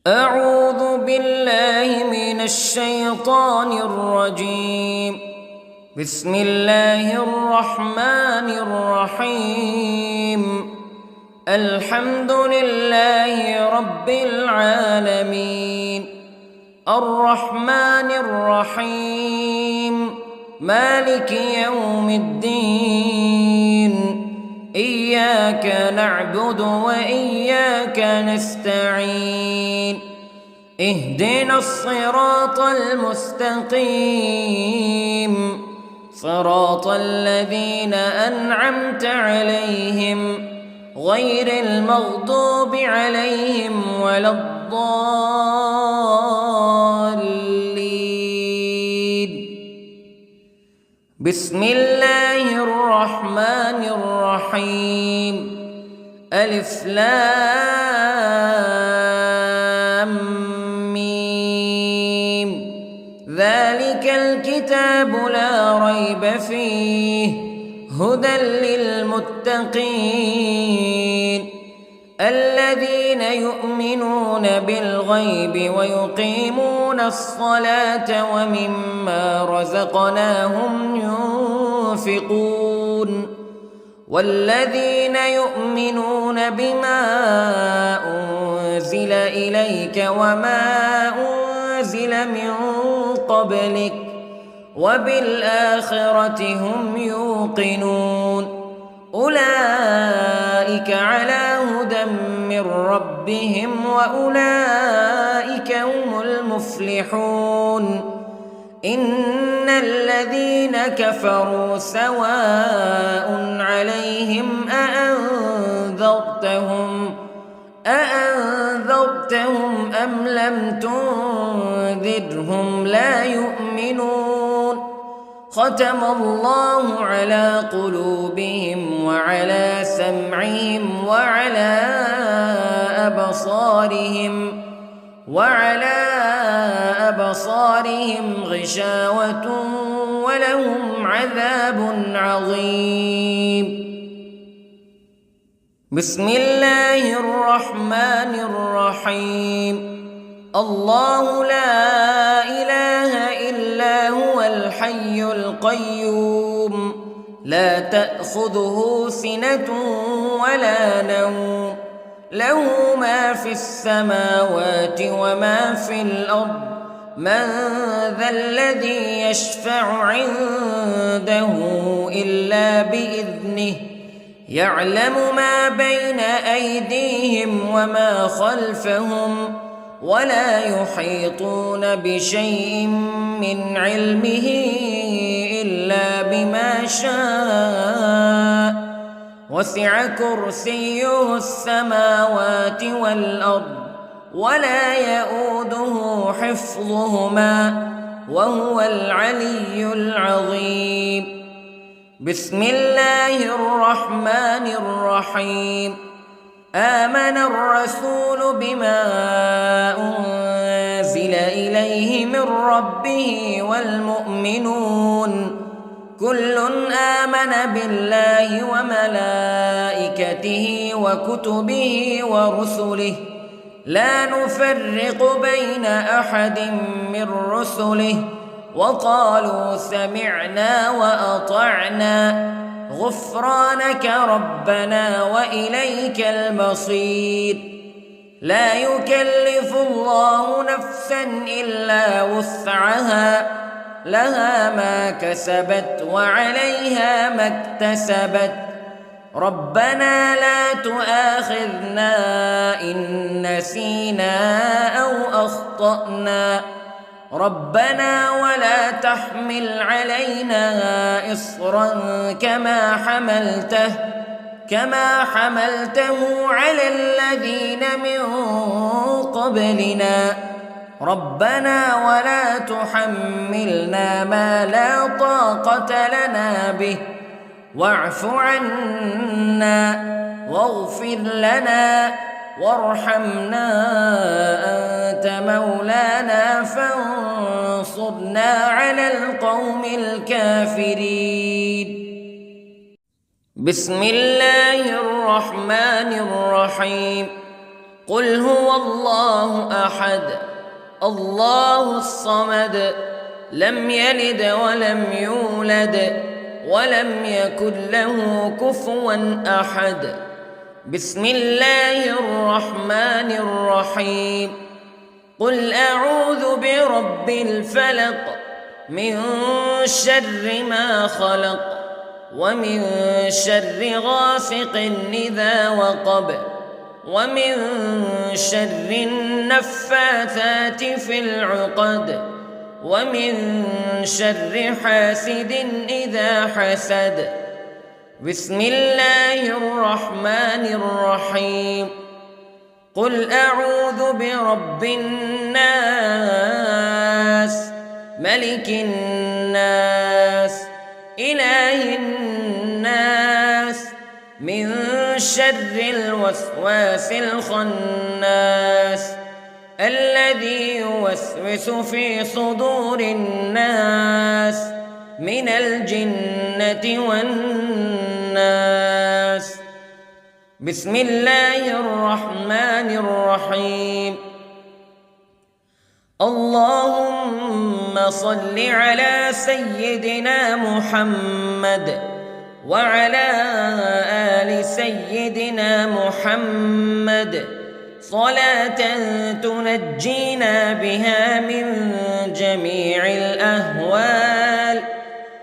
أعوذ بالله من الشيطان الرجيم. بسم الله الرحمن الرحيم. الحمد لله رب العالمين، الرحمن الرحيم، مالك يوم الدين. إياك نعبد وإياك نستعين. اهدنا الصراط المستقيم، صراط الذين أنعمت عليهم غير المغضوب عليهم ولا الضالين. بسم الله الرحمن الرحيم. ألف لام ميم. ذلك الكتاب لا ريب فيه هدى للمتقين الذين يؤمنون بالغيب ويقيمون الصلاة ومما رزقناهم ينفقون والذين يؤمنون بما أنزل إليك وما أنزل من قبلك وبالآخرة هم يوقنون. أولئك على هدى من ربهم وأولئك هم المفلحون. إن الذين كفروا سواء عليهم أأنذرتهم أم لم تنذرهم لا يؤمنون. ختم الله على قلوبهم وعلى سمعهم وعلى أبصارهم غشاوة ولهم عذاب عظيم. بسم الله الرحمن الرحيم. الله لا إله إلا هو الحي القيوم لا تأخذه سنة ولا نوم له ما في السماوات وما في الأرض. من ذا الذي يشفع عنده إلا بإذنه يعلم ما بين أيديهم وما خلفهم ولا يحيطون بشيء من علمه إلا بما شاء. وسع كرسيه السماوات والأرض ولا يؤوده حفظهما وهو العلي العظيم. بسم الله الرحمن الرحيم. آمن الرسول بما أنزل إليه من ربه والمؤمنون كل آمن بالله وملائكته وكتبه ورسله لا نفرق بين أحد من رسله وقالوا سمعنا وأطعنا غفرانك ربنا وإليك المصير. لا يكلف الله نفسا إلا وسعها لها ما كسبت وعليها ما اكتسبت. ربنا لا تؤاخذنا إن نسينا أو أخطأنا ربنا ولا تحمل علينا إصرا كما حملته على الذين من قبلنا ربنا ولا تحملنا ما لا طاقة لنا به واعف عنا واغفر لنا وارحمنا أنت مولانا فانصرنا على القوم الكافرين. بسم الله الرحمن الرحيم. قل هو الله أحد الله الصمد لم يلد ولم يولد ولم يكن له كفوا أحد. بسم الله الرحمن الرحيم. قل أعوذ برب الفلق من شر ما خلق ومن شر غاسق إذا وقب ومن شر النفاثات في العقد ومن شر حاسد إذا حسد. بسم الله الرحمن الرحيم. قل أعوذ برب الناس ملك الناس إله الناس من شر الوسواس الخناس الذي يوسوس في صدور الناس من الجنة والناس. بسم الله الرحمن الرحيم. اللهم صل على سيدنا محمد وعلى آل سيدنا محمد صلاة تنجينا بها من جميع الأهوال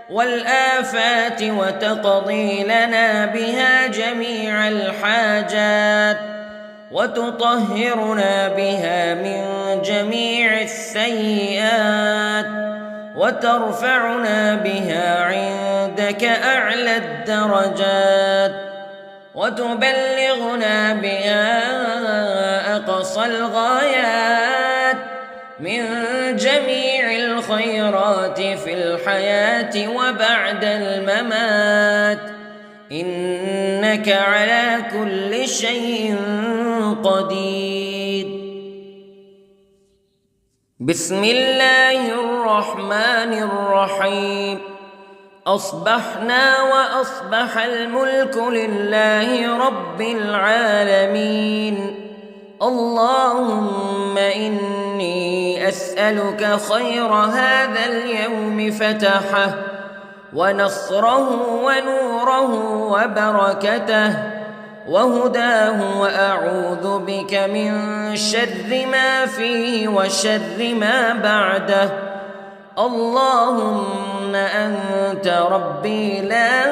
والآفات وتقضي لنا بها جميع الحاجات وتطهرنا بها من جميع السيئات وترفعنا بها عندك أعلى الدرجات وتبلغنا بها أقصى الغايات من جميع الخيرات في الحياة وبعد الممات إنك على كل شيء قدير. بسم الله الرحمن الرحيم. أصبحنا وأصبح الملك لله رب العالمين. اللهم إني أسألك خير هذا اليوم فتحه ونصره ونوره وبركته وهداه وأعوذ بك من شر ما فيه وشر ما بعده. اللهم أنت ربي لا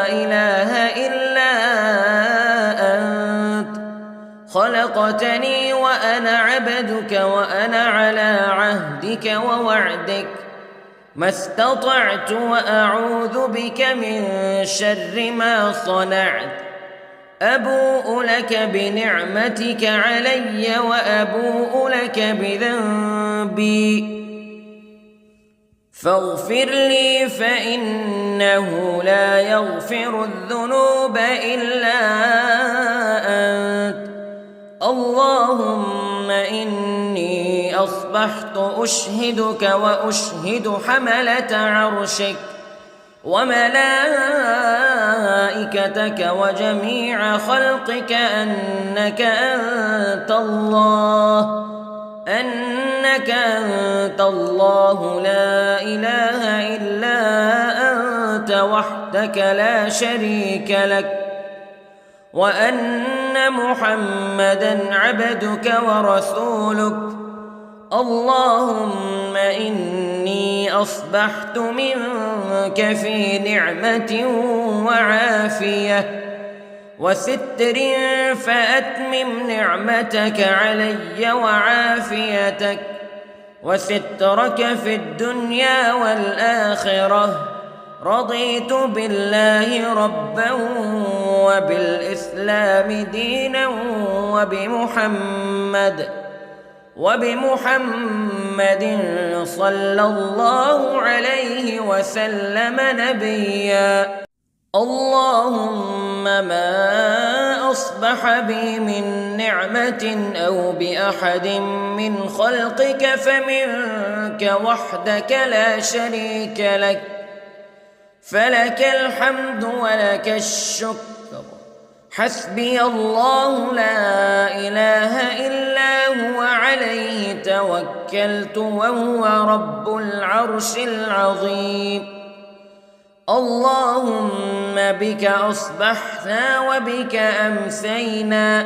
إله إلا أنت خلقتني وأنا عبدك وأنا على عهدك ووعدك ما استطعت وأعوذ بك من شر ما صنعت. أبوء لك بنعمتك علي وأبوء لك بذنبي فاغفر لي فإنه لا يغفر الذنوب إلا أنت. اللهم إني أصبحت أشهدك وأشهد حملة عرشك وملائكتك وجميع خلقك أنك أنت الله لا إله إلا أنت وحدك لا شريك لك وأن محمدًا عبدك ورسولك. اللهم إني أصبحت منك في نعمة وعافية وستر فأتمم نعمتك علي وعافيتك وسترك في الدنيا والآخرة. رضيت بالله ربا وبالإسلام دينا وبمحمد صلى الله عليه وسلم نبيا. اللهم ما أصبح بي من نعمة أو بأحد من خلقك فمنك وحدك لا شريك لك فلك الحمد ولك الشكر حسبي الله لا إله إلا هو عليه توكلت وهو رب العرش العظيم. اللهم بك أصبحنا وبك أمسينا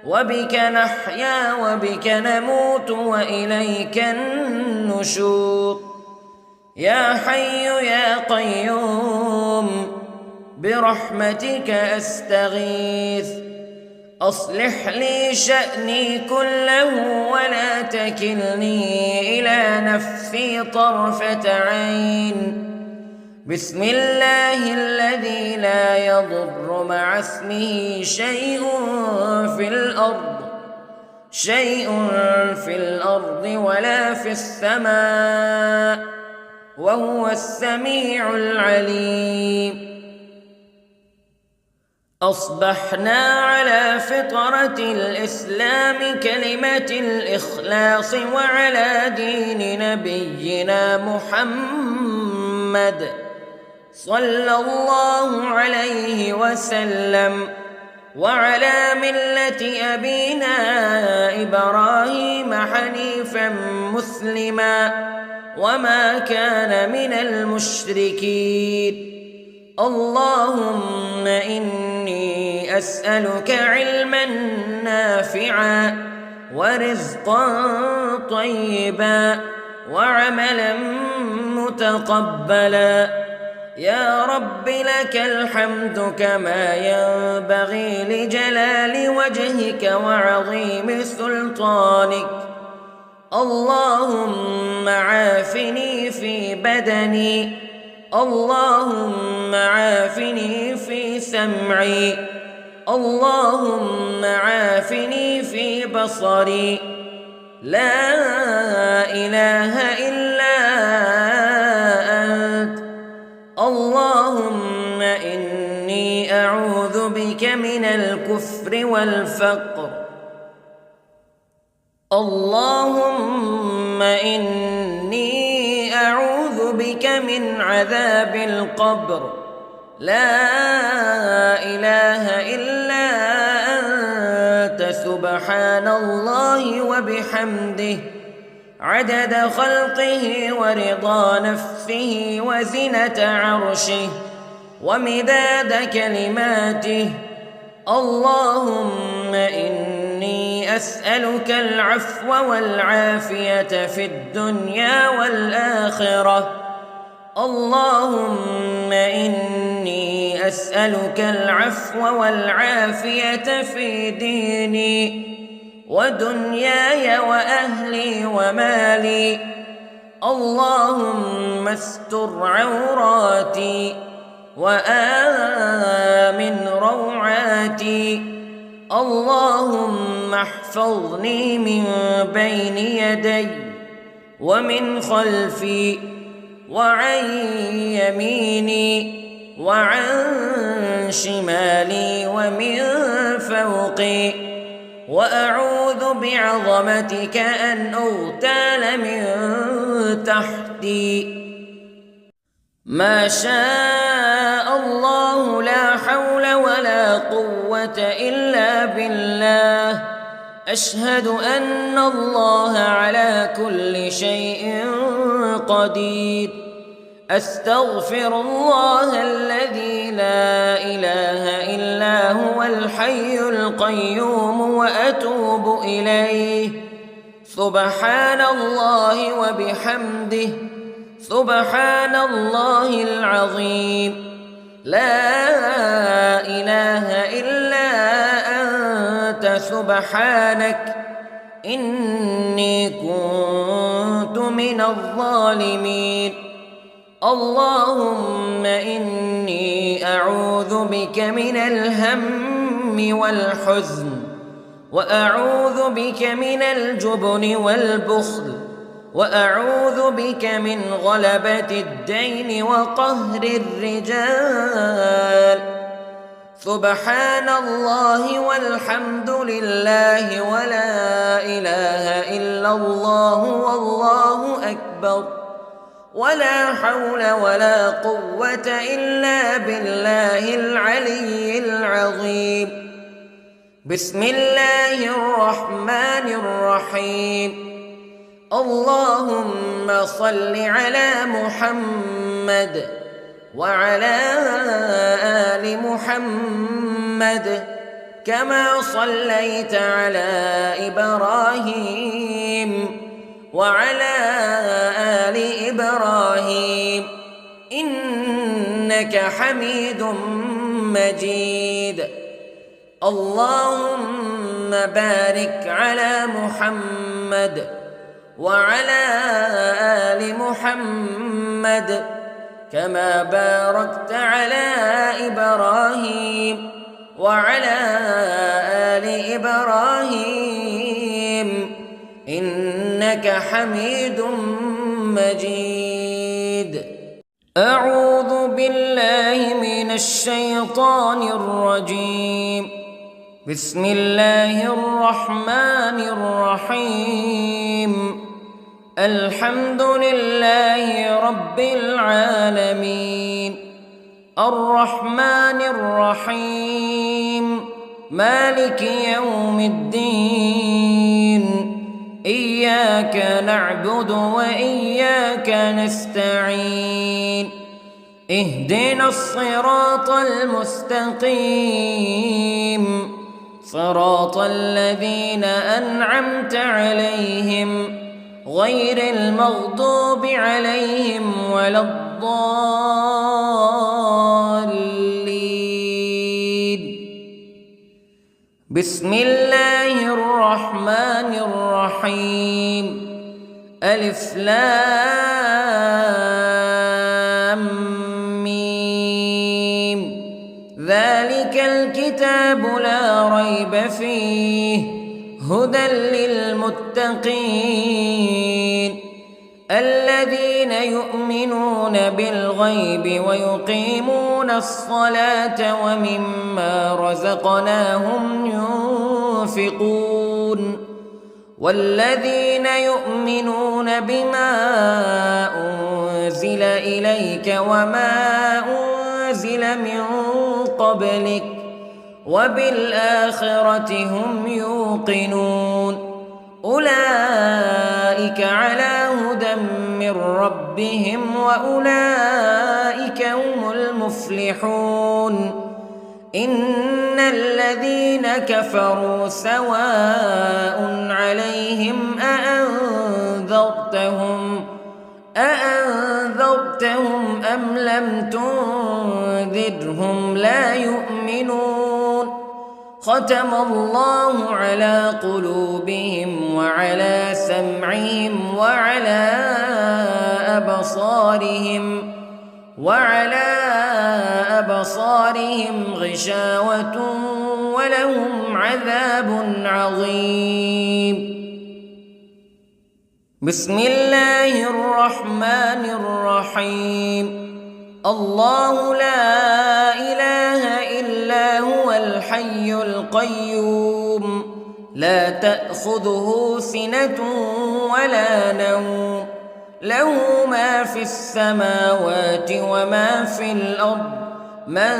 وبك نحيا وبك نموت وإليك النشور. يا حي يا قيوم برحمتك أستغيث، أصلح لي شأني كله ولا تكلني إلى نفسي طرفة عين. بسم الله الذي لا يضر مع اسمه شيء في الأرض ولا في السماء وهو السميع العليم. أصبحنا على فطرة الإسلام كلمة الإخلاص وعلى دين نبينا محمد صلى الله عليه وسلم وعلى ملة أبينا إبراهيم حنيفا مسلما وما كان من المشركين. اللهم إني أسألك علما نافعا ورزقا طيبا وعملا متقبلا. يا رب لك الحمد كما ينبغي لجلال وجهك وعظيم سلطانك. اللهم عافني في بدني، اللهم عافني في سمعي، اللهم عافني في بصري. لا إله إلا أنت. اللهم إني أعوذ بك من الكفر والفقر. اللهم إني أعوذ بك من عذاب القبر. لا إله إلا أنت سبحان الله وبحمده عدد خلقه ورضا نفسه وزنة عرشه ومداد كلماته. اللهم إني أسألك العفو والعافية في الدنيا والآخرة. اللهم إني أسألك العفو والعافية في ديني ودنياي وأهلي ومالي. اللهم استر عوراتي وآمن روعاتي. اللهم احفظني من بين يدي ومن خلفي وعن يميني وعن شمالي ومن فوقي، وأعوذ بعظمتك أن أغتال من تحتي. ما شاء الله لا حول ولا قوة إلا بالله. أشهد أن الله على كل شيء قدير. أستغفر الله الذي لا إله إلا هو الحي القيوم وأتوب إليه. سبحان الله وبحمده سبحان الله العظيم. لا إله إلا أنت سبحانك إني كنت من الظالمين. اللهم إني أعوذ بك من الهم والحزن، وأعوذ بك من الجبن والبخل، وأعوذ بك من غلبة الدين وقهر الرجال. سبحان الله والحمد لله ولا إله إلا الله والله أكبر. ولا حول ولا قوة إلا بالله العلي العظيم. بسم الله الرحمن الرحيم. اللهم صل على محمد وعلى آل محمد كما صليت على إبراهيم وعلى آل إبراهيم إنك حميد مجيد. اللهم بارك على محمد وعلى آل محمد كما باركت على إبراهيم وعلى آل إبراهيم إنك حميد مجيد. أعوذ بالله من الشيطان الرجيم. بسم الله الرحمن الرحيم. الحمد لله رب العالمين الرحمن الرحيم مالك يوم الدين إياك نعبد وإياك نستعين اهدنا الصراط المستقيم صراط الذين أنعمت عليهم غير المغضوب عليهم ولا الضالين. بسم الله الرحمن الرحيم. ألف لام ميم. ذلك الكتاب لا ريب فيه هدى للمتقين الذين يؤمنون بالغيب ويقيمون الصلاة ومما رزقناهم ينفقون والذين يؤمنون بما أنزل إليك وما أنزل من قبلك وبالآخرة هم يوقنون أولئك على هدى من ربهم وأولئك هم المفلحون. إن الذين كفروا سواء عليهم أأنذرتهم أم لم تنذرهم لا يؤمنون. ختم الله على قلوبهم وعلى سمعهم وعلى أبصارهم غشاوة ولهم عذاب عظيم. بسم الله الرحمن الرحيم. الله لا إله إلا هو الحي القيوم لا تأخذه سنة ولا نوم له ما في السماوات وما في الأرض من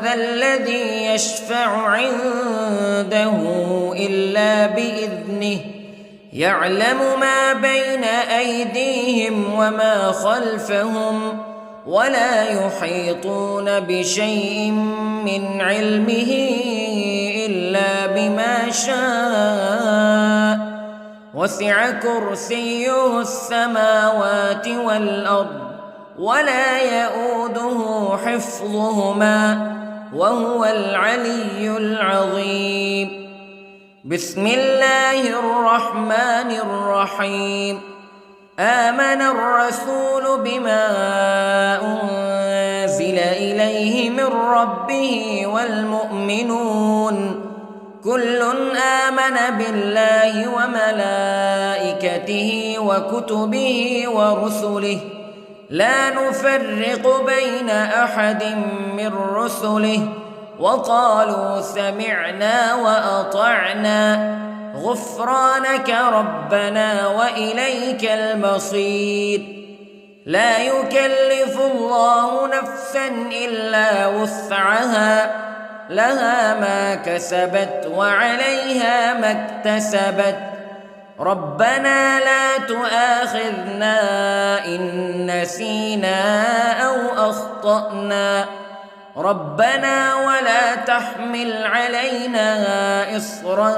ذا الذي يشفع عنده إلا بإذنه يعلم ما بين أيديهم وما خلفهم ولا يحيطون بشيء من علمه إلا بما شاء وسع كرسيه السماوات والأرض ولا يؤوده حفظهما وهو العلي العظيم. بسم الله الرحمن الرحيم. آمن الرسول بما أنزل إليه من ربه والمؤمنون كل آمن بالله وملائكته وكتبه ورسله لا نفرق بين أحد من رسله وقالوا سمعنا وأطعنا غفرانك ربنا وإليك المصير. لا يكلف الله نفسا إلا وسعها لها ما كسبت وعليها ما اكتسبت ربنا لا تؤاخذنا إن نسينا أو أخطأنا ربنا ولا تحمل علينا إصرا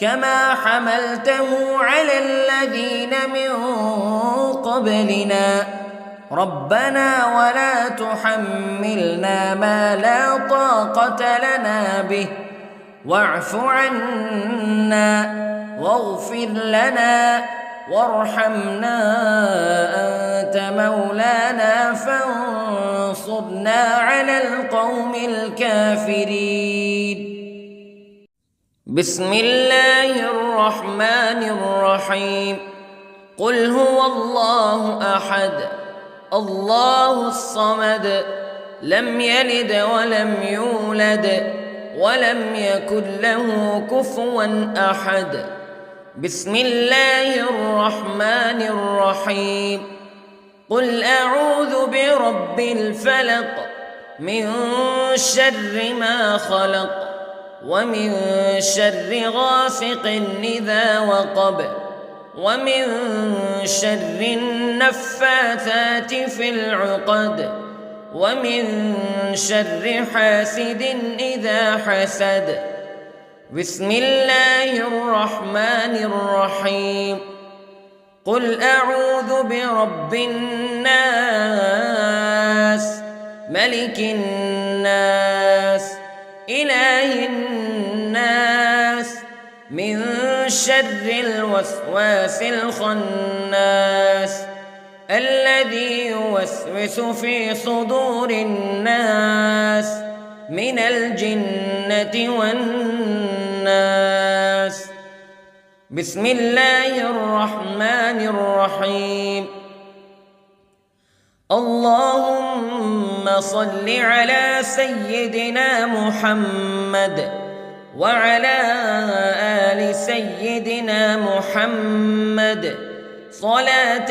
كما حملته على الذين من قبلنا ربنا ولا تحملنا ما لا طاقة لنا به واعف عنا واغفر لنا وارحمنا أنت مولانا فانصرنا على القوم الكافرين. بسم الله الرحمن الرحيم. قل هو الله أحد الله الصمد لم يلد ولم يولد ولم يكن له كفوا أحد. بسم الله الرحمن الرحيم. قل أعوذ برب الفلق من شر ما خلق ومن شر غاسق إذا وقب ومن شر النفاثات في العقد ومن شر حاسد إذا حسد. بسم الله الرحمن الرحيم. قل أعوذ برب الناس ملك الناس إله الناس من شر الوسواس الخناس الذي يوسوس في صدور الناس من الجنة والناس. بسم الله الرحمن الرحيم. اللهم صل على سيدنا محمد وعلى آل سيدنا محمد صلاة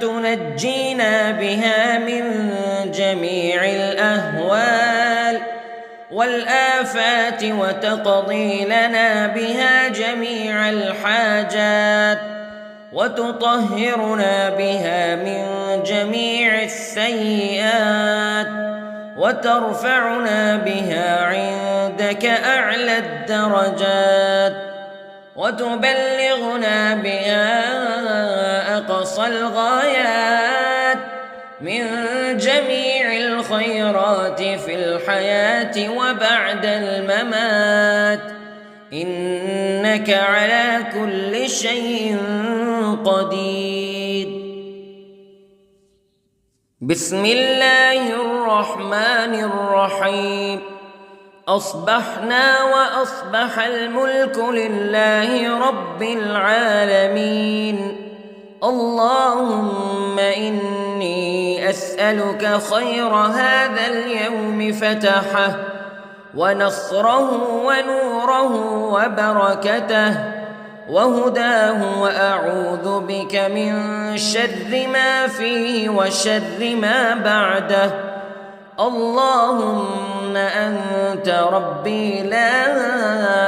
تنجينا بها من جميع الأهوال والآفات وتقضي لنا بها جميع الحاجات وتطهرنا بها من جميع السيئات وترفعنا بها عندك أعلى الدرجات وتبلغنا بها أقصى الغايات من جميع الخيرات في الحياة وبعد الممات إنك على كل شيء قدير. بسم الله الرحمن الرحيم. أصبحنا وأصبح الملك لله رب العالمين. اللهم إني أسألك خير هذا اليوم فتحه ونصره ونوره وبركته وهداه وأعوذ بك من شر ما فيه وشر ما بعده. اللهم أنت ربي لا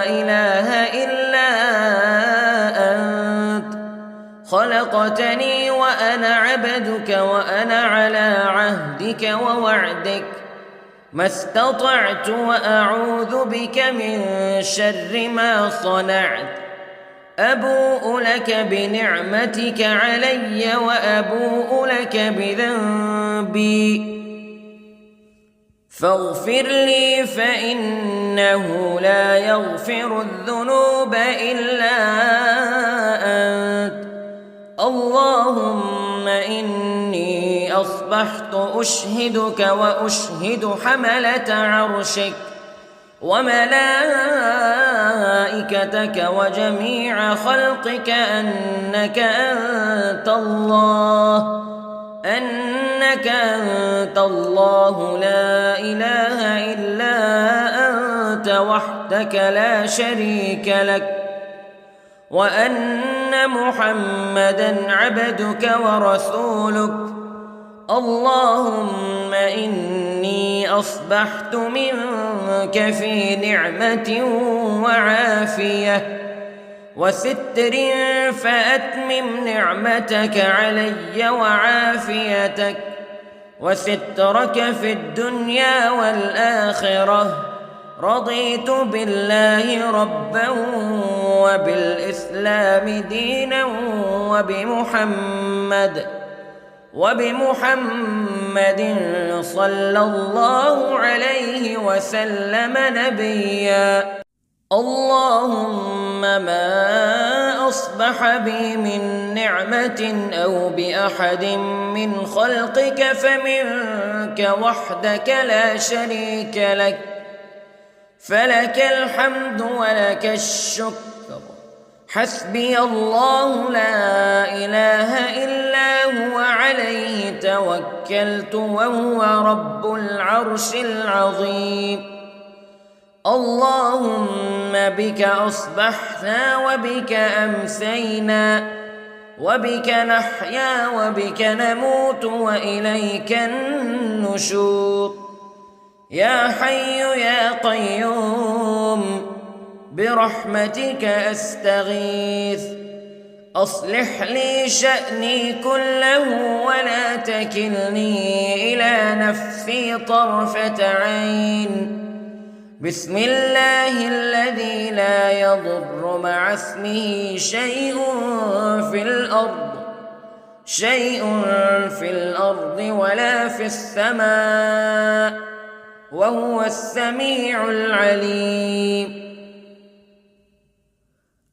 إله إلا أنت خلقتني وأنا عبدك وأنا على عهدك ووعدك ما استطعت وأعوذ بك من شر ما صنعت. أبوء لك بنعمتك علي وأبوء لك بذنبي فاغفر لي فإنه لا يغفر الذنوب إلا أنت. اللهم إني أصبحت أشهدك وأشهد حملة عرشك وملائكتك وجميع خلقك أنك أنت الله لا إله إلا أنت وحدك لا شريك لك وأن محمدًا عبدك ورسولك. اللهم إني أصبحت منك في نعمة وعافية وستر، فأتمم نعمتك علي وعافيتك وسترك في الدنيا والآخرة. رضيت بالله ربا وبالإسلام دينا وبمحمد صلى الله عليه وسلم نبيا. اللهم ما أصبح بي من نعمة أو بأحد من خلقك فمنك وحدك لا شريك لك، فلك الحمد ولك الشكر. حسبي الله لا إله إلا هو عليه توكلت وهو رب العرش العظيم. اللهم بك أصبحنا وبك أمسينا وبك نحيا وبك نموت وإليك النشور. يا حي يا قيوم برحمتك أستغيث، أصلح لي شأني كله ولا تكلني إلى نفسي طرفة عين. بسم الله الذي لا يضر مع اسمه شيء في الأرض ولا في السماء، وهو السميع العليم.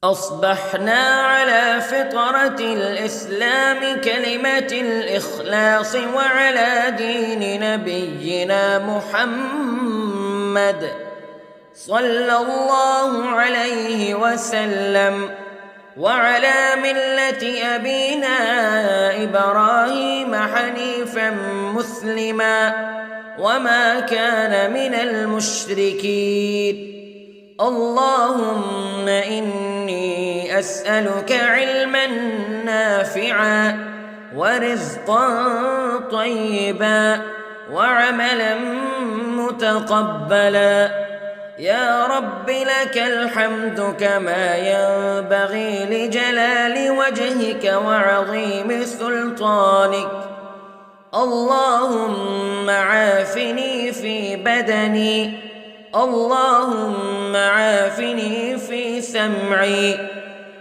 أصبحنا على فطرة الإسلام كلمة الإخلاص وعلى دين نبينا محمد صلى الله عليه وسلم، وعلى ملة أبينا إبراهيم حنيفا مسلما وما كان من المشركين. اللهم إني أسألك علما نافعا ورزقا طيبا وعملا متقبلا. يا رب لك الحمد كما ينبغي لجلال وجهك وعظيم سلطانك. اللهم عافني في بدني، اللهم عافني في سمعي،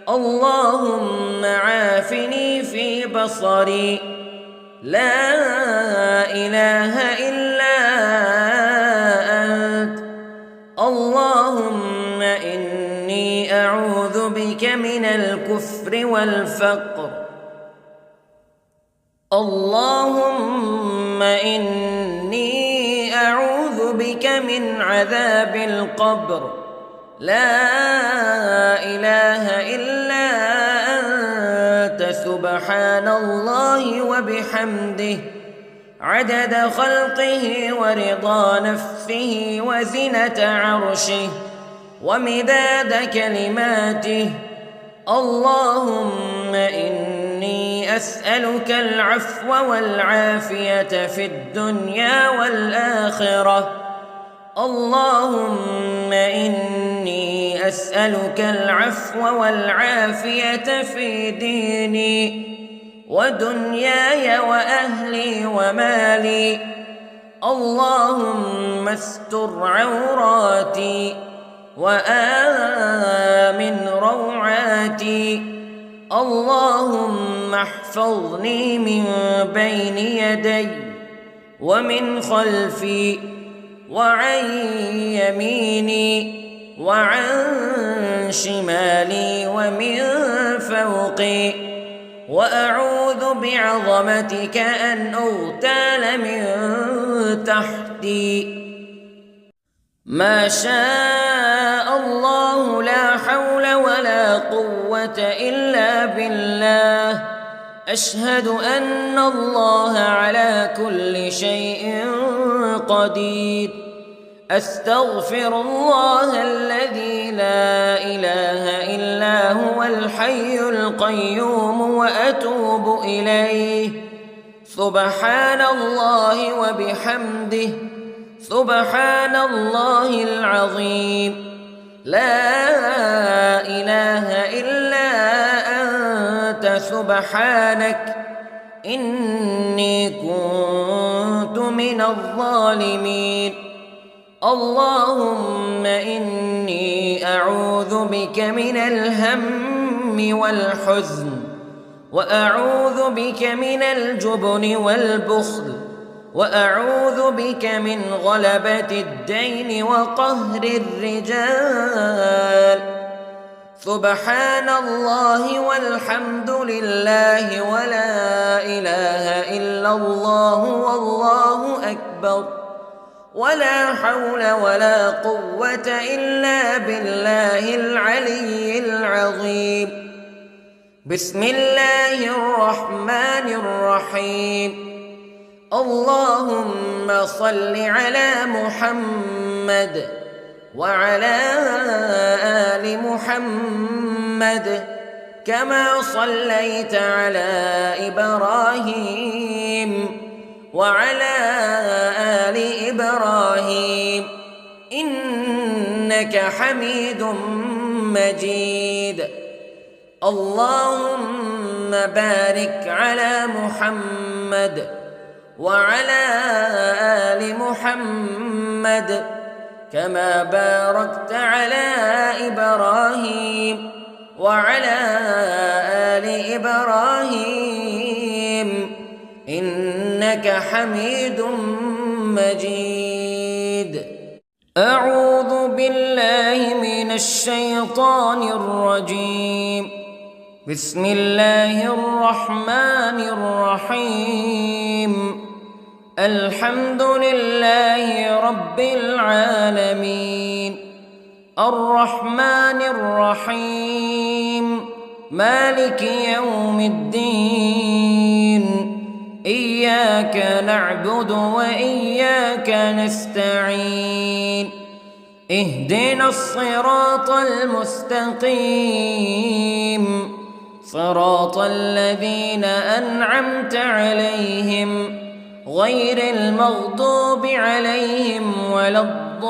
اللهم عافني في بصري. لا إله إلا أنت. اللهم إني أعوذ بك من الكفر والفقر. اللهم إني أعوذ بك من عذاب القبر. لا إله إلا أنت سبحان الله وبحمده عدد خلقه ورضا نفسه وزنة عرشه ومداد كلماته. اللهم إني أسألك العفو والعافية في الدنيا والآخرة. اللهم إني أسألك العفو والعافية في ديني ودنياي وأهلي ومالي. اللهم استر عوراتي وآمن روعاتي. اللهم احفظني من بين يدي ومن خلفي وعن يميني وعن شمالي ومن فوقي، وأعوذ بعظمتك أن أغتال من تحتي. ما شاء الله لا حول ولا قوة إلا بالله. أشهد أن الله على كل شيء قدير. أستغفر الله الذي لا إله إلا هو الحي القيوم وأتوب إليه. سبحان الله وبحمده، سبحان الله العظيم. لا إله إلا أنت سبحانك إني كنت من الظالمين. اللهم إني أعوذ بك من الهم والحزن، وأعوذ بك من الجبن والبخل، وأعوذ بك من غلبة الدين وقهر الرجال. سبحان الله والحمد لله ولا إله إلا الله والله أكبر، ولا حول ولا قوة إلا بالله العلي العظيم. بسم الله الرحمن الرحيم. اللهم صل على محمد وعلى آل محمد كما صليت على إبراهيم وعلى آل إبراهيم إنك حميد مجيد. اللهم بارك على محمد وعلى آل محمد كما باركت على إبراهيم وعلى آل إبراهيم إنك حميد مجيد. أعوذ بالله من الشيطان الرجيم. بسم الله الرحمن الرحيم. الحمد لله رب العالمين، الرحمن الرحيم، مالك يوم الدين. إياك نعبد وإياك نستعين. اهدنا الصراط المستقيم، صراط الذين أنعمت عليهم غير المغضوب عليهم ولا الضالين.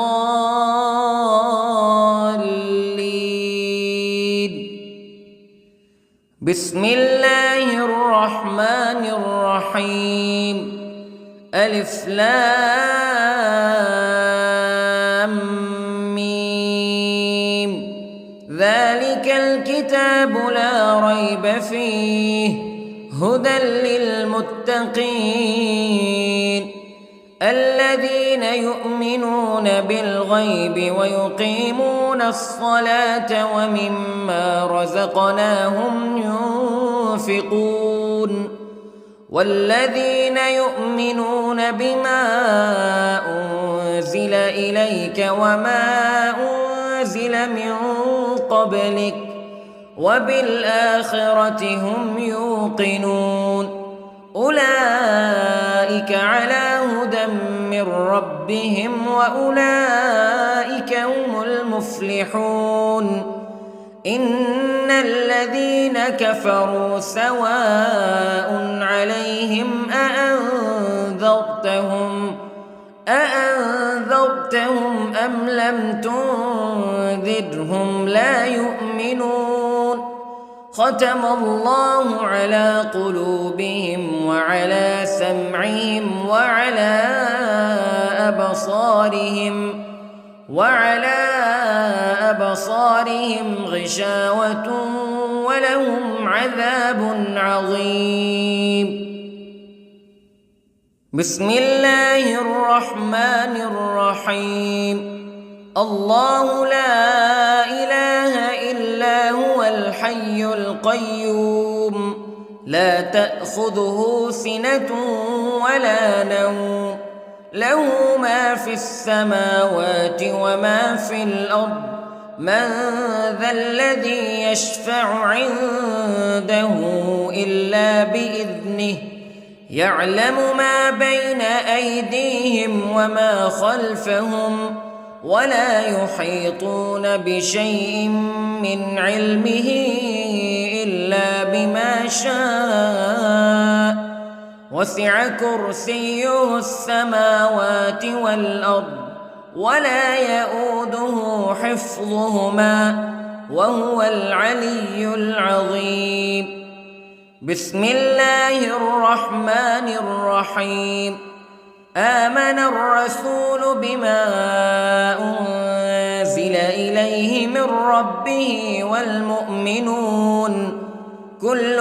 بسم الله الرحمن الرحيم. ألف لام ميم. ذلك الكتاب لا ريب فيه هدى للمتقين الذين يؤمنون بالغيب ويقيمون الصلاة ومما رزقناهم ينفقون والذين يؤمنون بما أنزل إليك وما أنزل من قبلك وبالآخرة هم يوقنون أولئك على هدى من ربهم وأولئك هم المفلحون. إن الذين كفروا سواء عليهم أأنذرتهم أم لم تنذرهم لا يؤمنون. ختم الله على قلوبهم وعلى سمعهم وعلى أبصارهم غشاوة ولهم عذاب عظيم. بسم الله الرحمن الرحيم. الله لا إله إلا هو الحي القيوم لا تأخذه سنة ولا نوم له ما في السماوات وما في الأرض من ذا الذي يشفع عنده إلا بإذنه يعلم ما بين أيديهم وما خلفهم ولا يحيطون بشيء من علمه إلا بما شاء وسع كرسيه السماوات والأرض ولا يئوده حفظهما وهو العلي العظيم. بسم الله الرحمن الرحيم. آمن الرسول بما أنزل إليه من ربه والمؤمنون كل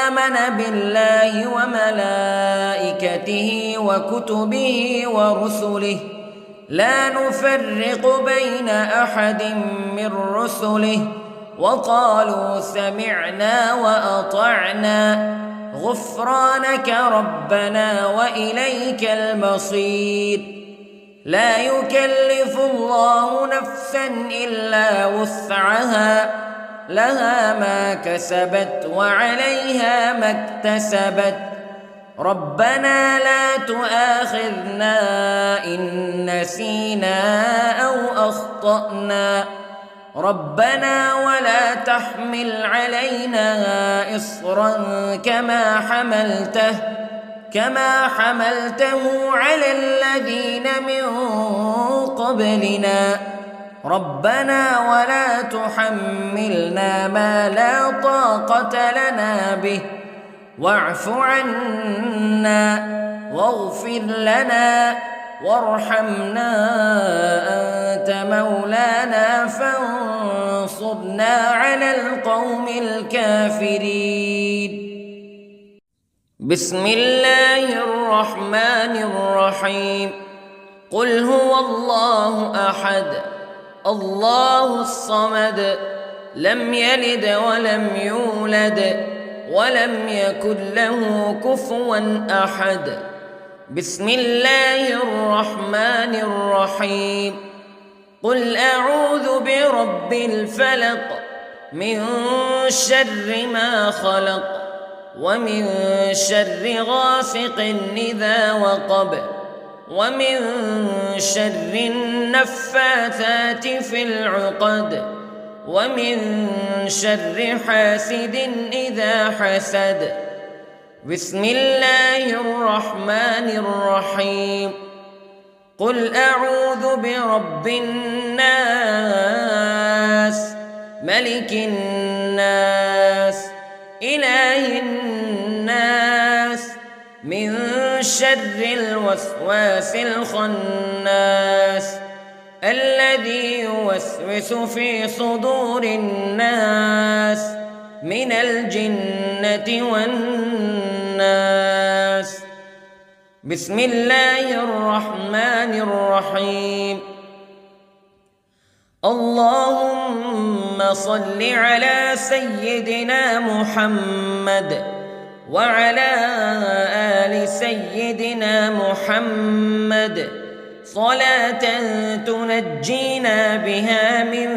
آمن بالله وملائكته وكتبه ورسله لا نفرق بين أحد من رسله وقالوا سمعنا وأطعنا غفرانك ربنا وإليك المصير. لا يكلف الله نفسا إلا وسعها لها ما كسبت وعليها ما اكتسبت ربنا لا تؤاخذنا إن نسينا أو أخطأنا ربنا ولا تحمل علينا إصرا كما حملته على الذين من قبلنا ربنا ولا تحملنا ما لا طاقة لنا به واعف عنا واغفر لنا وارحمنا أنت مولانا فانصرنا على القوم الكافرين. بسم الله الرحمن الرحيم. قل هو الله أحد الله الصمد لم يلد ولم يولد ولم يكن له كفوا أحد. بسم الله الرحمن الرحيم. قل أعوذ برب الفلق من شر ما خلق ومن شر غاسق إذا وقب ومن شر النفاثات في العقد ومن شر حاسد إذا حسد. بسم الله الرحمن الرحيم. قل أعوذ برب الناس ملك الناس إله الناس من شر الوسواس الخناس الذي يوسوس في صدور الناس من الجنة والناس. بسم الله الرحمن الرحيم. اللهم صل على سيدنا محمد وعلى آل سيدنا محمد صلاة تنجينا بها من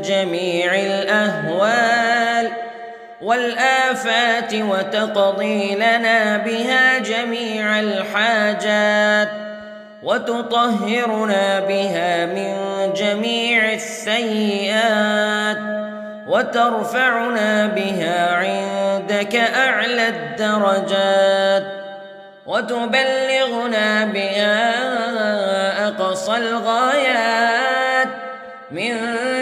جميع الأهوال والآفات وتقضي لنا بها جميع الحاجات وتطهرنا بها من جميع السيئات وترفعنا بها عندك أعلى الدرجات وتبلغنا بها أقصى الغايات من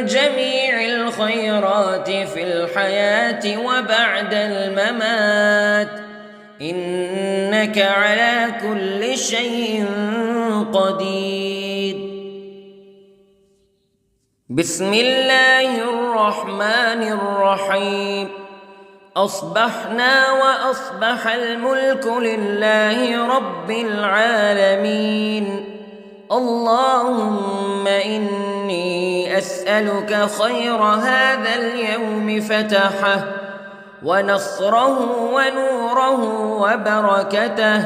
جميع الخيرات في الحياة وبعد الممات إنك على كل شيء قدير. بسم الله الرحمن الرحيم. أصبحنا وأصبح الملك لله رب العالمين. اللهم إني أسألك خير هذا اليوم فتحه ونصره ونوره وبركته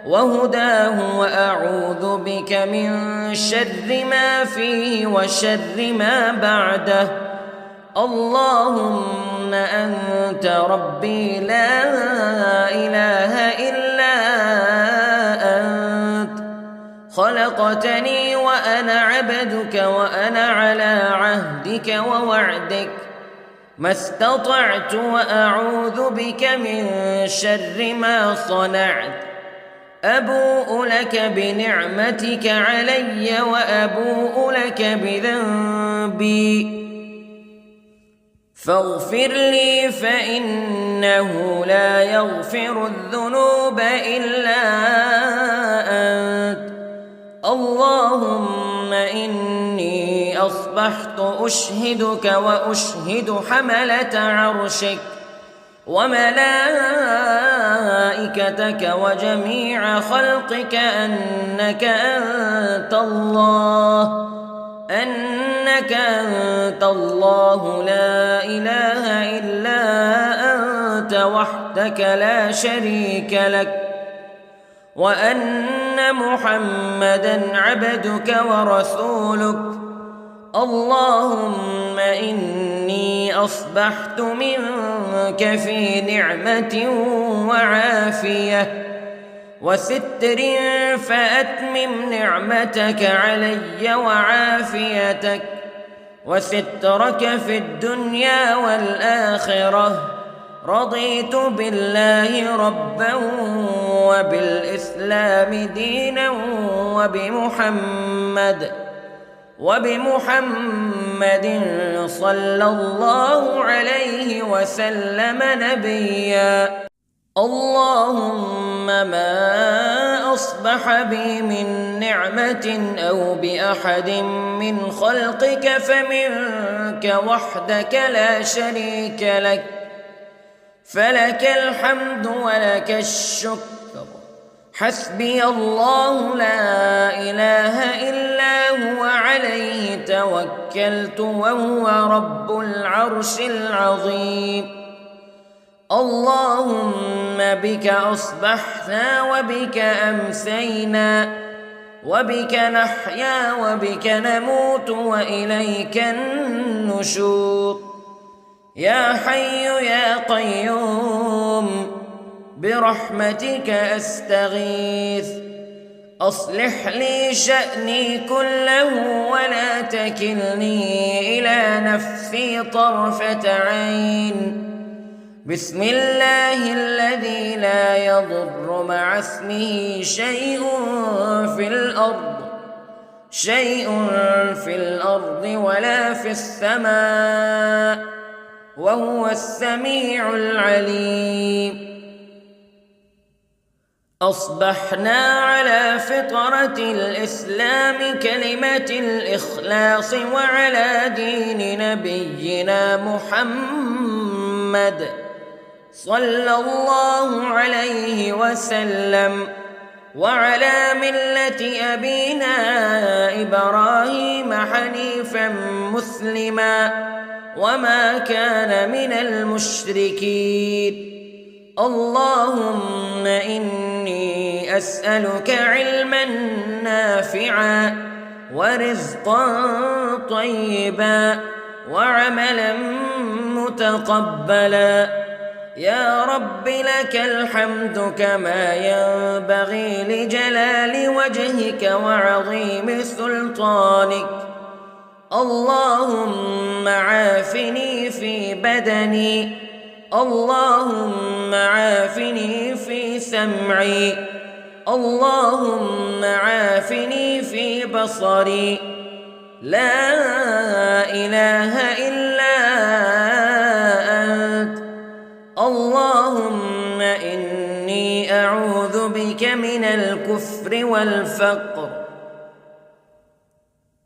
وهداه وأعوذ بك من شر ما فيه وشر ما بعده. اللهم أنت ربي لا إله إلا أنت خلقتني وأنا عبدك وأنا على عهدك ووعدك ما استطعت وأعوذ بك من شر ما صنعت أبوء لك بنعمتك علي وأبوء لك بذنبي فاغفر لي فإنه لا يغفر الذنوب إلا أنت اللهم إني أصبحت أشهدك وأشهد حملة عرشك وملائكتك وجميع خلقك أنك أنت الله لا إله إلا أنت وحدك لا شريك لك وأن محمدًا عبدك ورسولك اللهم إني أصبحت منك في نعمة وعافية وستر فأتمم نعمتك علي وعافيتك وسترك في الدنيا والآخرة رضيت بالله ربا وبالإسلام دينا وبمحمد صلى الله عليه وسلم نبيا اللهم ما أصبح بي من نعمة أو بأحد من خلقك فمنك وحدك لا شريك لك فلك الحمد ولك الشكر حسبي الله لا إله إلا هو عليه توكلت وهو رب العرش العظيم اللهم بك أصبحنا وبك أمسينا وبك نحيا وبك نموت وإليك النشور يا حي يا قيوم برحمتك أستغيث أصلح لي شأني كله ولا تكلني إلى نفسي طرفة عين بسم الله الذي لا يضر مع اسمه شيء في الأرض ولا في السماء وهو السميع العليم أصبحنا على فطرة الإسلام كلمة الإخلاص وعلى دين نبينا محمد صلى الله عليه وسلم وعلى ملة أبينا إبراهيم حنيفا مسلما وما كان من المشركين اللهم إني أسألك علما نافعا ورزقا طيبا وعملا متقبلا يا رب لك الحمد كما ينبغي لجلال وجهك وعظيم سلطانك اللهم عافني في بدني اللهم عافني في سمعي اللهم عافني في بصري لا إله إلا أنت اللهم إني أعوذ بك من الكفر والفقر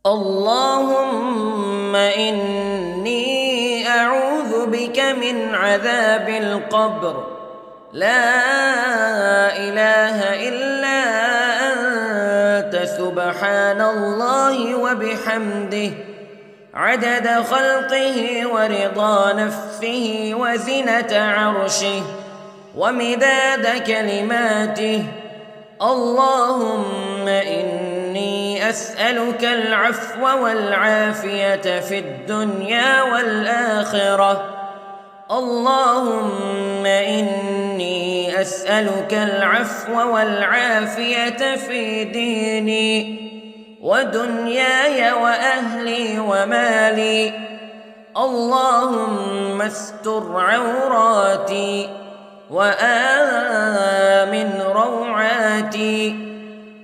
اللهم إني أعوذ بك من عذاب القبر لا إله إلا أنت سبحان الله وبحمده عدد خلقه ورضا نفسه وزنة عرشه ومداد كلماته اللهم إني أسألك العفو والعافية في الدنيا والآخرة اللهم إني إني أسألك العفو والعافية في ديني ودنياي وأهلي ومالي. اللهم استر عوراتي وآمن روعاتي.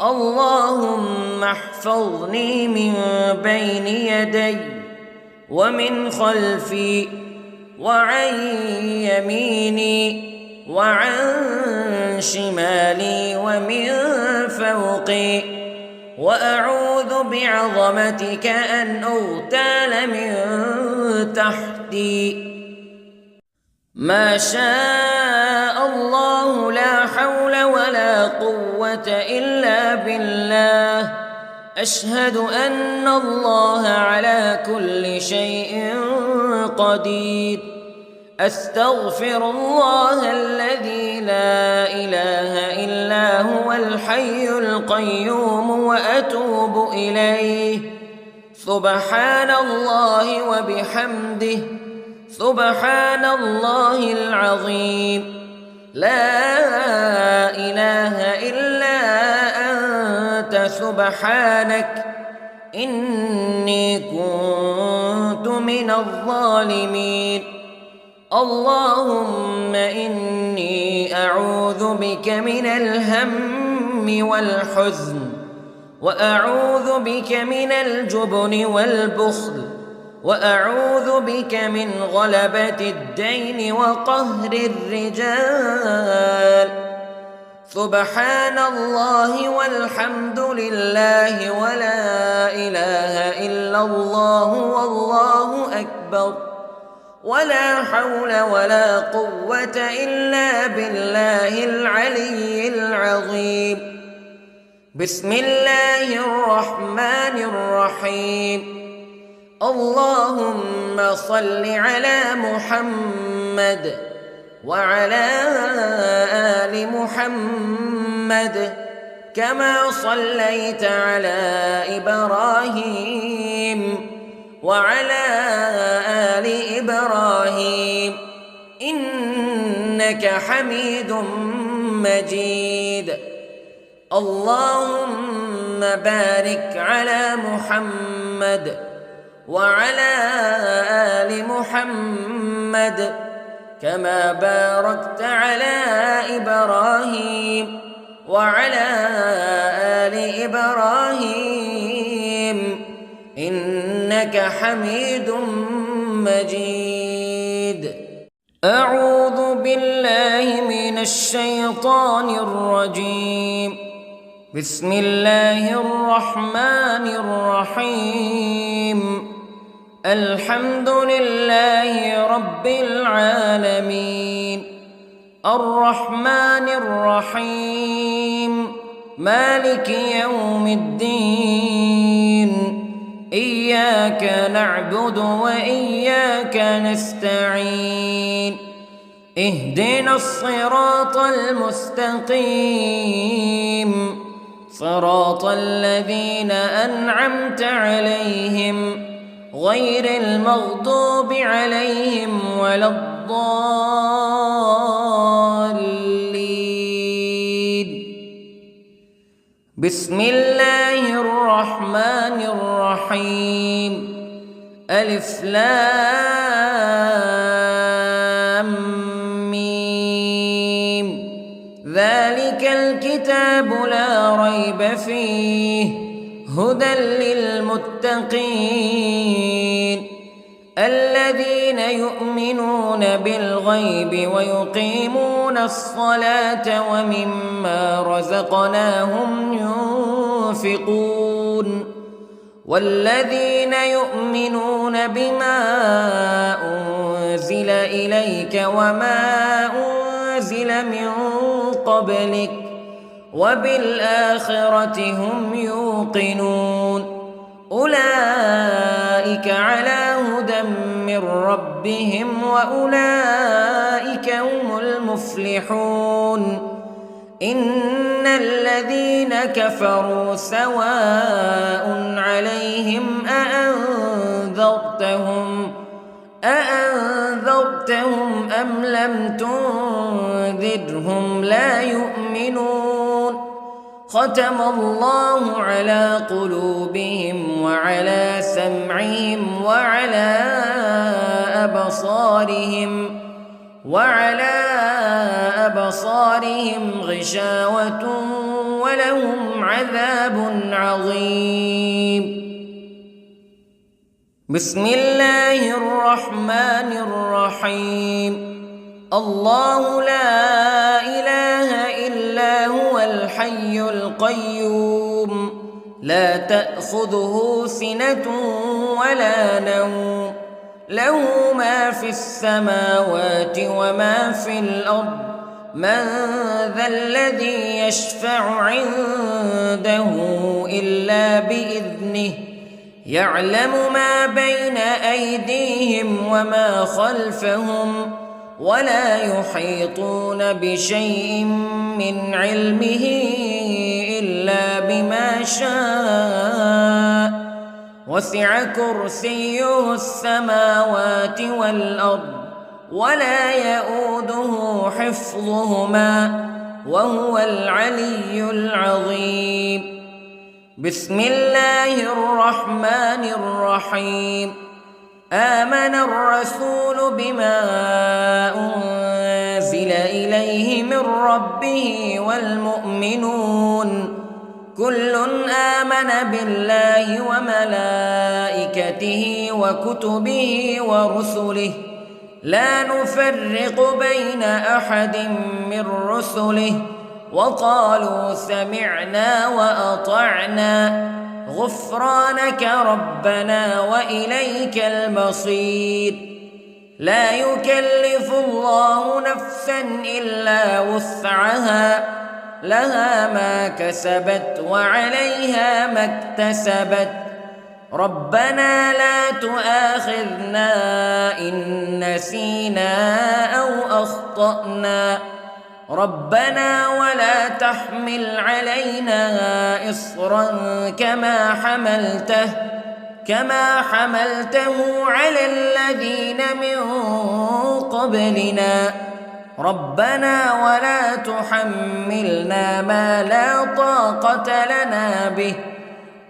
اللهم احفظني من بين يدي ومن خلفي وعن يميني وعن شمالي ومن فوقي. وأعوذ بعظمتك أن أغتال من تحتي. ما شاء الله لا حول ولا قوة إلا بالله. أشهد أن الله على كل شيء قدير. أستغفر الله الذي لا إله إلا هو الحي القيوم وأتوب إليه. سبحان الله وبحمده سبحان الله العظيم. لا إله إلا أنت سبحانك إني كنت من الظالمين. اللهم إني أعوذ بك من الهم والحزن وأعوذ بك من الجبن والبخل وأعوذ بك من غلبة الدين وقهر الرجال. سبحان الله والحمد لله ولا إله إلا الله والله أكبر ولا حول ولا قوة إلا بالله العلي العظيم. بسم الله الرحمن الرحيم. اللهم صل على محمد وعلى آل محمد كما صليت على إبراهيم وعلى آل إبراهيم إنك حميد مجيد. اللهم بارك على محمد وعلى آل محمد كما باركت على إبراهيم وعلى آل إبراهيم إنك حميد مجيد. أعوذ بالله من الشيطان الرجيم. بسم الله الرحمن الرحيم. الحمد لله رب العالمين الرحمن الرحيم مالك يوم الدين. إياك نعبد وإياك نستعين. اهدنا الصراط المستقيم صراط الذين أنعمت عليهم غير المغضوب عليهم ولا الضالين. بسم الله الرحمن الرحيم. ألف لام ميم. ذلك الكتاب لا ريب فيه هدى للمتقين الذين يؤمنون بالغيب ويقيمون الصلاة ومما رزقناهم ينفقون والذين يؤمنون بما أنزل إليك وما أنزل من قبلك وبالآخرة هم يوقنون أولئك على هدى من ربهم وأولئك هم المفلحون. إن الذين كفروا سواء عليهم أأنذرتهم أم لم تنذرهم لا يؤمنون ختم الله على قلوبهم وعلى سمعهم وعلى أبصارهم غشاوة ولهم عذاب عظيم. بسم الله الرحمن الرحيم. الله لا إله إلا هو الحي القيوم لا تأخذه سنة ولا نوم له ما في السماوات وما في الأرض من ذا الذي يشفع عنده إلا بإذنه يعلم ما بين أيديهم وما خلفهم ولا يحيطون بشيء من علمه إلا بما شاء وسع كرسيه السماوات والأرض ولا يؤوده حفظهما وهو العلي العظيم. بسم الله الرحمن الرحيم. آمن الرسول بما أنزل إليه من ربه والمؤمنون كل آمن بالله وملائكته وكتبه ورسله لا نفرق بين أحد من رسله وقالوا سمعنا وأطعنا غفرانك ربنا وإليك المصير. لا يكلف الله نفسا إلا وسعها لها ما كسبت وعليها ما اكتسبت ربنا لا تؤاخذنا إن نسينا أو أخطأنا ربنا ولا تحمل علينا إصرا كما حملته على الذين من قبلنا ربنا ولا تحملنا ما لا طاقة لنا به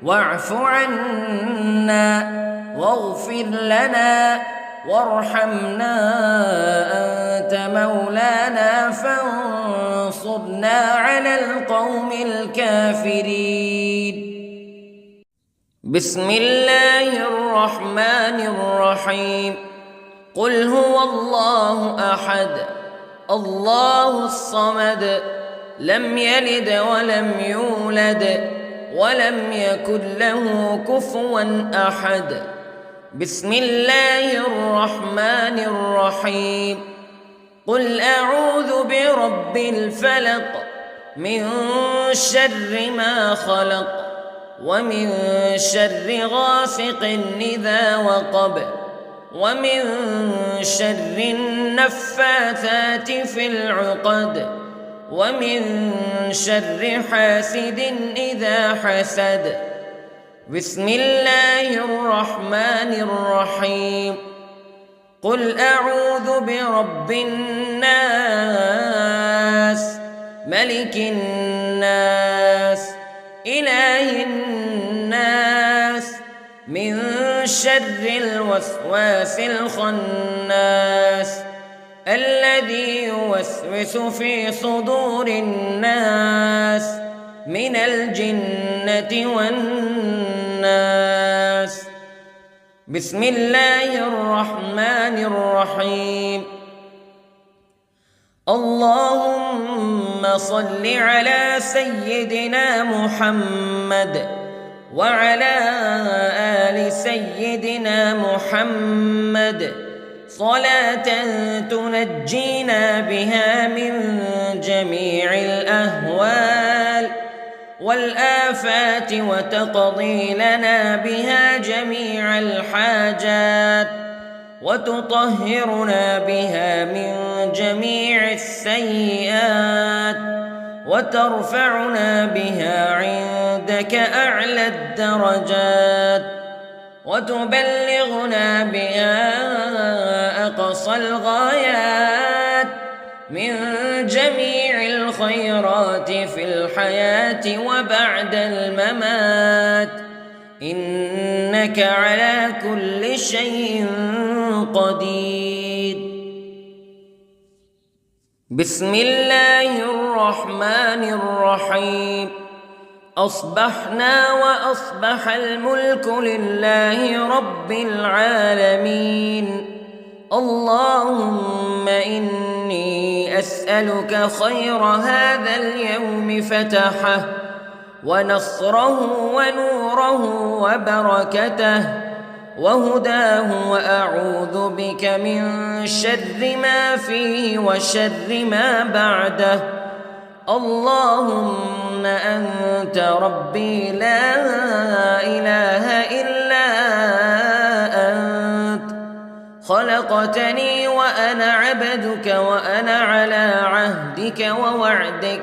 واعف عنا واغفر لنا وارحمنا أنت مولانا فانصرنا على القوم الكافرين. بسم الله الرحمن الرحيم. قل هو الله أحد الله الصمد لم يلد ولم يولد ولم يكن له كفوا أحد. بسم الله الرحمن الرحيم. قل أعوذ برب الفلق من شر ما خلق ومن شر غاسق إذا وقب ومن شر النفاثات في العقد ومن شر حاسد إذا حسد. بسم الله الرحمن الرحيم. قل أعوذ برب الناس ملك الناس إله الناس من شر الوسواس الخناس الذي يوسوس في صدور الناس من الجنة والناس. بسم الله الرحمن الرحيم. اللهم صل على سيدنا محمد وعلى آل سيدنا محمد صلاة تنجينا بها من جميع الأهوال والآفات وتقضي لنا بها جميع الحاجات وتطهرنا بها من جميع السيئات وترفعنا بها عندك أعلى الدرجات وتبلغنا بها أقصى الغايات من جميع الخيرات في الحياة وبعد الممات، إنك على كل شيء قدير. بسم الله الرحمن الرحيم. أصبحنا وأصبح الملك لله رب العالمين. اللهم إني أسألك خير هذا اليوم فتحه ونصره ونوره وبركته وهداه، وأعوذ بك من شر ما فيه وشر ما بعده. اللهم أنت ربي لا إله إلا أنت، خلقتني وأنا عبدك وأنا على عهدك ووعدك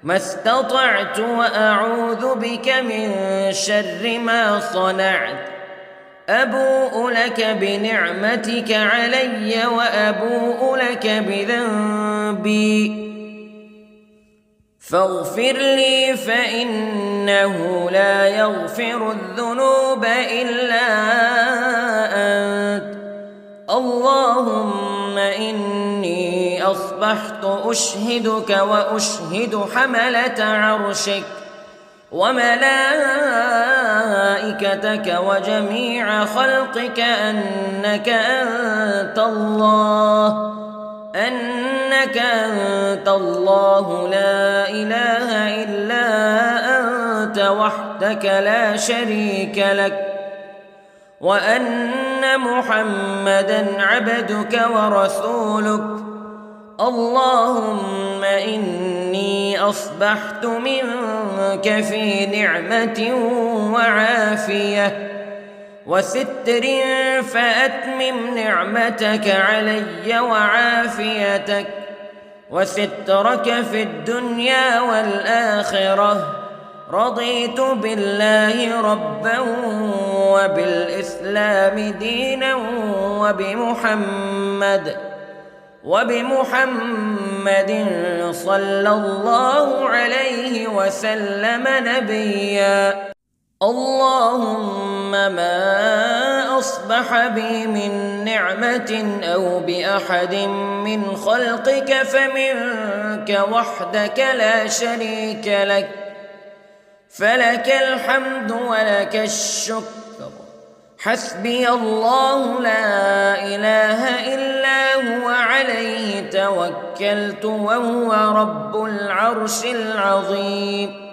ما استطعت، وأعوذ بك من شر ما صنعت. أبوء لك بنعمتك علي وأبوء لك بذنبي، فاغفر لي فإنه لا يغفر الذنوب إلا أنت. اللهم إني أصبحت أشهدك وأشهد حملة عرشك وملائكتك وجميع خلقك أنك أنت الله لا إله إلا أنت وحدك لا شريك لك، وأن محمدًا عبدك ورسولك. اللهم إني أصبحت منك في نعمة وعافية وستر، فأتمم نعمتك علي وعافيتك وسترك في الدنيا والآخرة. رضيت بالله ربا وبالإسلام دينا وبمحمد صلى الله عليه وسلم نبيا. اللهم ما أصبح بي من نعمة أو بأحد من خلقك فمنك وحدك لا شريك لك، فلك الحمد ولك الشكر. حسبي الله لا إله إلا هو عليه توكلت وهو رب العرش العظيم.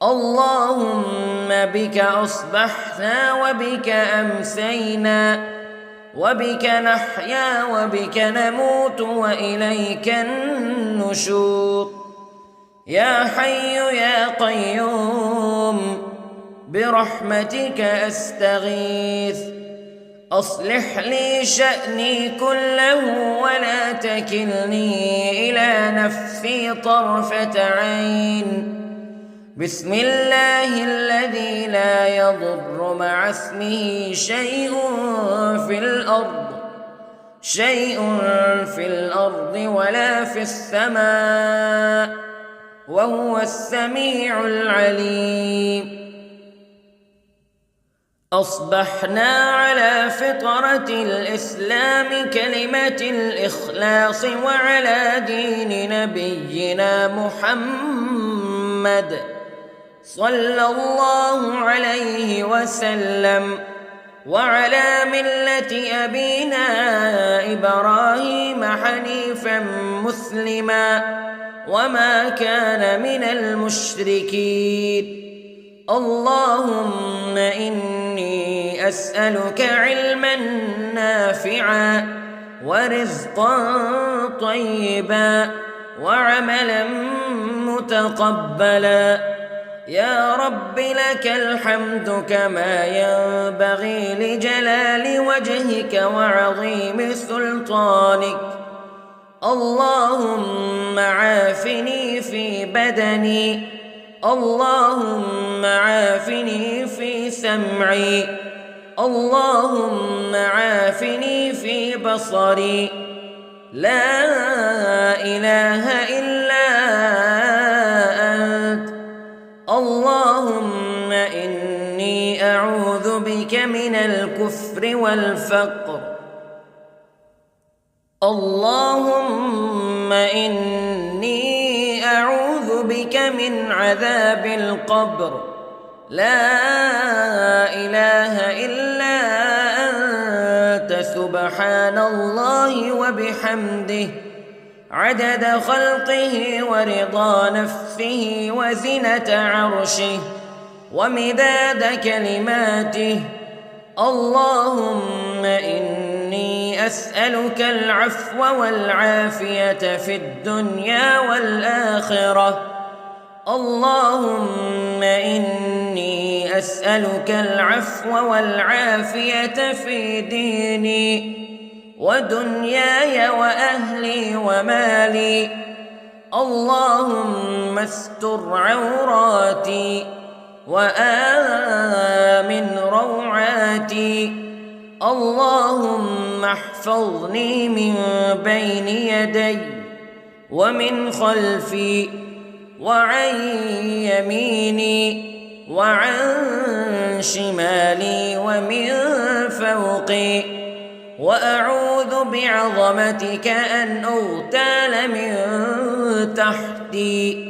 اللهم بك أصبحنا وبك أمسينا وبك نحيا وبك نموت وإليك النشور. يا حي يا قيوم برحمتك أستغيث، أصلح لي شأني كله ولا تكلني إلى نفسي طرفة عين. بسم الله الذي لا يضر مع اسمه شيء في الأرض ولا في السماء، وهو السميع العليم. أصبحنا على فطرة الإسلام كلمة الإخلاص وعلى دين نبينا محمد صلى الله عليه وسلم، وعلى ملة أبينا إبراهيم حنيفا مسلما وما كان من المشركين. اللهم إني أسألك علما نافعا ورزقا طيبا وعملا متقبلا. يا رب لك الحمد كما ينبغي لجلال وجهك وعظيم سلطانك. اللهم عافني في بدني، اللهم عافني في سمعي، اللهم عافني في بصري. لا إله إلا أنت. اللهم إني أعوذ بك من الكفر والفقر. اللهم إني أعوذ بك من عذاب القبر. لا إله إلا أنت سبحان الله وبحمده عدد خلقه ورضا نفسه وزنة عرشه ومداد كلماته. اللهم إني أسألك العفو والعافية في الدنيا والآخرة. اللهم إني أسألك العفو والعافية في ديني ودنياي وأهلي ومالي. اللهم استر عوراتي وآمن روعاتي. اللهم احفظني من بين يدي ومن خلفي وعن يميني وعن شمالي ومن فوقي. وأعوذ بعظمتك أن أغتال من تحتي.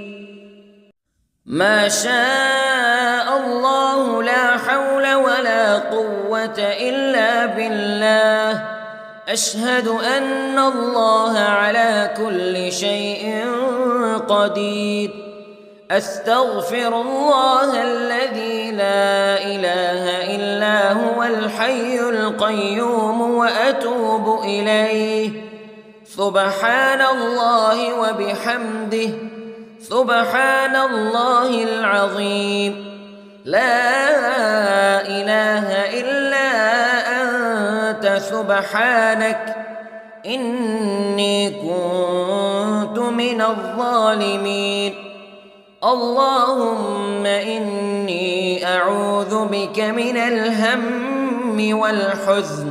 ما شاء الله لا حول ولا قوة إلا بالله. أشهد أن الله على كل شيء قدير. أستغفر الله الذي لا إله إلا هو الحي القيوم وأتوب إليه. سبحان الله وبحمده سبحان الله العظيم. لا إله إلا أنت سبحانك إني كنت من الظالمين. اللهم إني أعوذ بك من الهم والحزن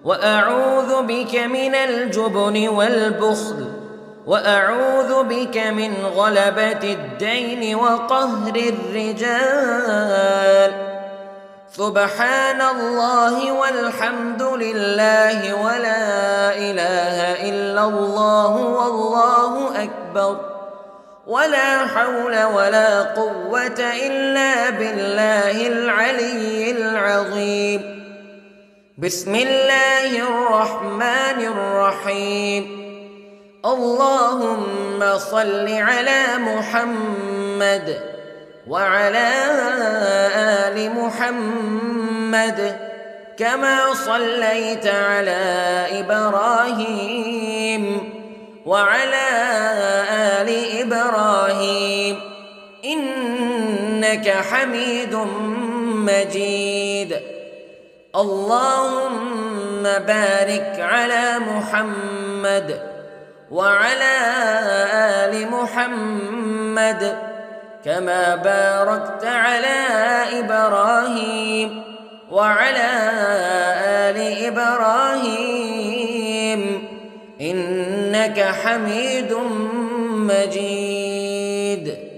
وأعوذ بك من الجبن والبخل وأعوذ بك من غلبة الدين وقهر الرجال. سبحان الله والحمد لله ولا إله إلا الله والله أكبر ولا حول ولا قوة إلا بالله العلي العظيم. بسم الله الرحمن الرحيم. اللهم صل على محمد وعلى آل محمد كما صليت على إبراهيم وعلى آل إبراهيم إنك حميد مجيد. اللهم بارك على محمد وعلى آل محمد كما باركت على إبراهيم وعلى آل إبراهيم إنك حميد مجيد.